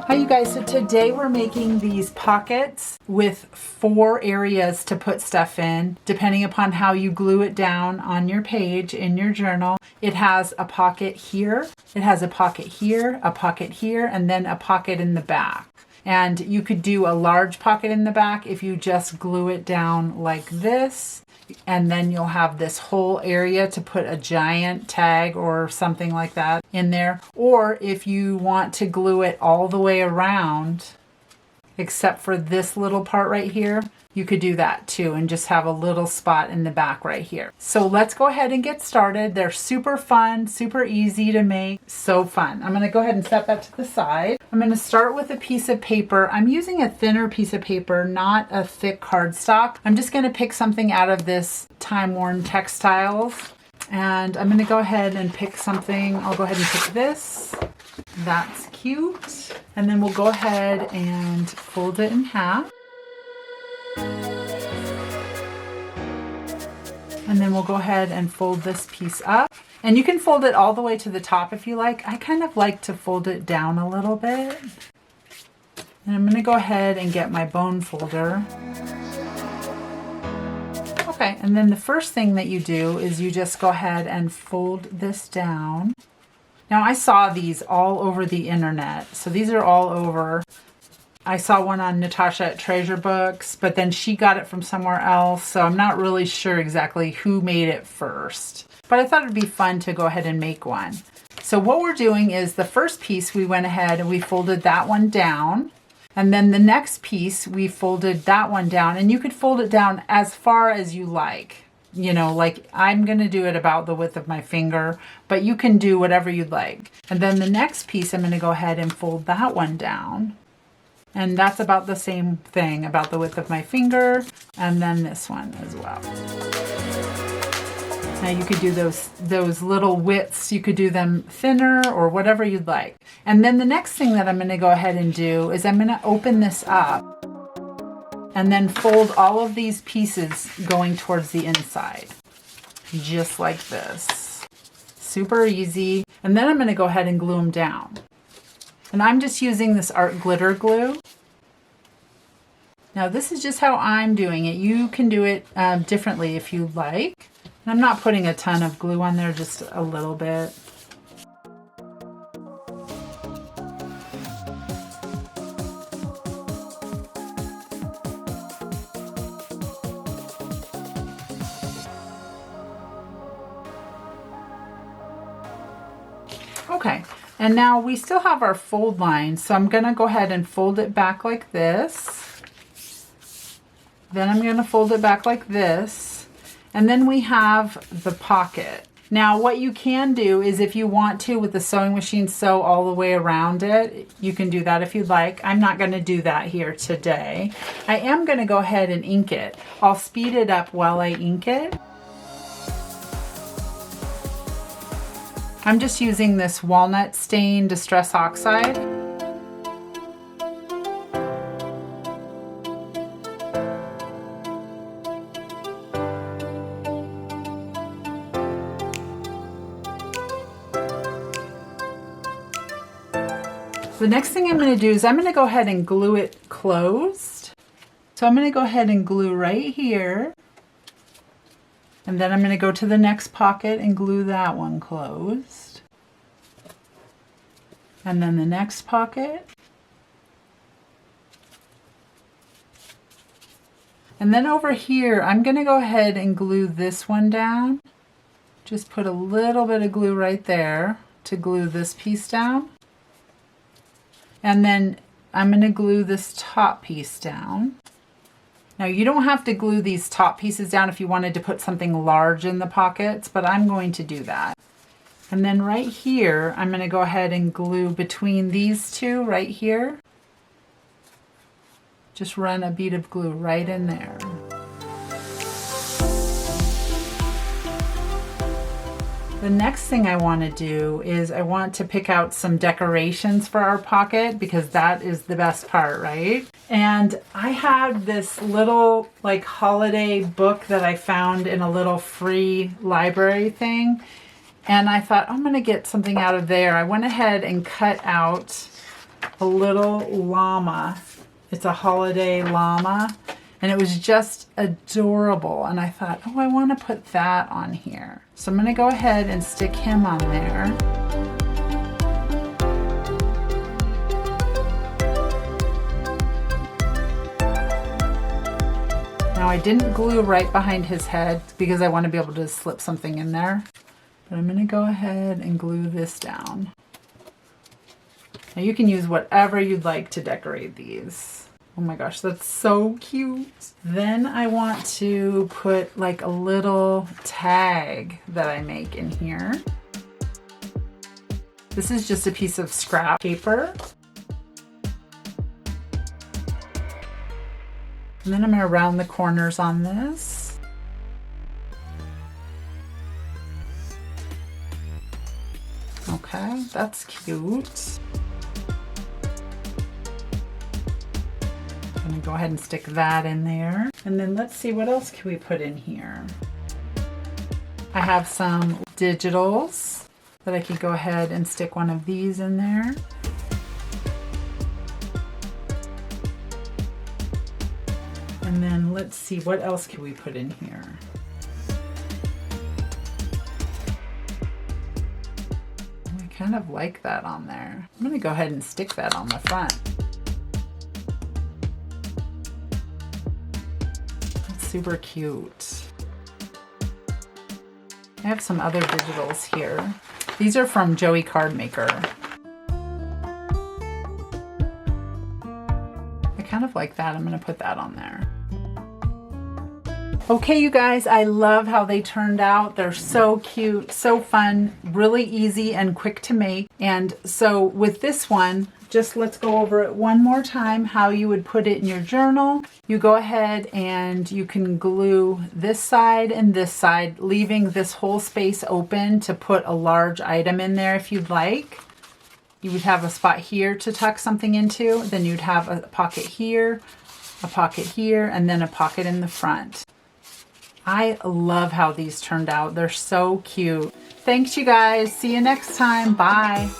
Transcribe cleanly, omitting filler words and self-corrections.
Hi you guys, so today we're making these pockets with 4 areas to put stuff in, depending upon how you glue it down on your page in your journal. It has a pocket here, it has a pocket here, and then a pocket in the back. And you could do a large pocket in the back if you just glue it down like this. And then you'll have this whole area to put a giant tag or something like that in there. Or if you want to glue it all the way around, except for this little part right here, you could do that too and just have a little spot in the back right here. So let's go ahead and get started. They're super fun, super easy to make, so fun. I'm gonna go ahead and set that to the side. I'm gonna start with a piece of paper. I'm using a thinner piece of paper, not a thick cardstock. I'm just gonna pick something out of this time-worn textiles. And I'm gonna go ahead and pick something. I'll go ahead and pick this. That's cute. And then we'll go ahead and fold it in half. And then we'll go ahead and fold this piece up. And you can fold it all the way to the top if you like. I kind of like to fold it down a little bit. And I'm gonna go ahead and get my bone folder. Okay, and then the first thing that you do is you just go ahead and fold this down. Now I saw these all over the internet. So these are all over. I saw one on Natasha at Treasure Books, but then she got it from somewhere else. So I'm not really sure exactly who made it first, but I thought it'd be fun to go ahead and make one. So what we're doing is the first piece, we went ahead and we folded that one down. And then the next piece, we folded that one down, and you could fold it down as far as you like. You know, like I'm gonna do it about the width of my finger, but you can do whatever you'd like. And then the next piece, I'm gonna go ahead and fold that one down. And that's about the same thing, about the width of my finger, and then this one as well. Now you could do those little widths, you could do them thinner or whatever you'd like. And then the next thing that I'm going to go ahead and do is I'm going to open this up and then fold all of these pieces going towards the inside, just like this. Super easy. And then I'm going to go ahead and glue them down. And I'm just using this art glitter glue. Now this is just how I'm doing it. You can do it differently if you like. And I'm not putting a ton of glue on there, just a little bit. Okay, and now we still have our fold line, so I'm gonna go ahead and fold it back like this. Then I'm gonna fold it back like this. And then we have the pocket. Now what you can do is if you want to with the sewing machine sew all the way around it, you can do that if you'd like. I'm not gonna do that here today. I am gonna go ahead and ink it. I'll speed it up while I ink it. I'm just using this walnut stain Distress Oxide. The next thing I'm going to do is I'm going to go ahead and glue it closed. So I'm going to go ahead and glue right here. And then I'm going to go to the next pocket and glue that one closed. And then the next pocket. And then over here, I'm going to go ahead and glue this one down. Just put a little bit of glue right there to glue this piece down. And then I'm going to glue this top piece down. Now you don't have to glue these top pieces down if you wanted to put something large in the pockets, but I'm going to do that. And then right here, I'm going to go ahead and glue between these two right here. Just run a bead of glue right in there. The next thing I want to do is I want to pick out some decorations for our pocket because that is the best part, right? And I had this little like holiday book that I found in a little free library thing. And I thought, I'm going to get something out of there. I went ahead and cut out a little llama. It's a holiday llama, and it was just adorable. And I thought, oh, I want to put that on here. So I'm going to go ahead and stick him on there. Now I didn't glue right behind his head because I want to be able to slip something in there. But I'm going to go ahead and glue this down. Now you can use whatever you'd like to decorate these. Oh my gosh, that's so cute. Then I want to put like a little tag that I make in here. This is just a piece of scrap paper. And then I'm going to round the corners on this. Okay, that's cute. I'm going to go ahead and stick that in there. And then let's see, what else can we put in here? I have some digitals that I could go ahead and stick one of these in there. And then let's see, what else can we put in here? I kind of like that on there. I'm going to go ahead and stick that on the front. That's super cute. I have some other digitals here. These are from Joey Card Maker. I kind of like that. I'm going to put that on there. Okay, you guys, I love how they turned out. They're so cute, so fun, really easy and quick to make. And so with this one, just let's go over it one more time, how you would put it in your journal. You go ahead and you can glue this side and this side, leaving this whole space open to put a large item in there if you'd like. You would have a spot here to tuck something into, then you'd have a pocket here, and then a pocket in the front. I love how these turned out. They're so cute. Thanks, you guys. See you next time. Bye.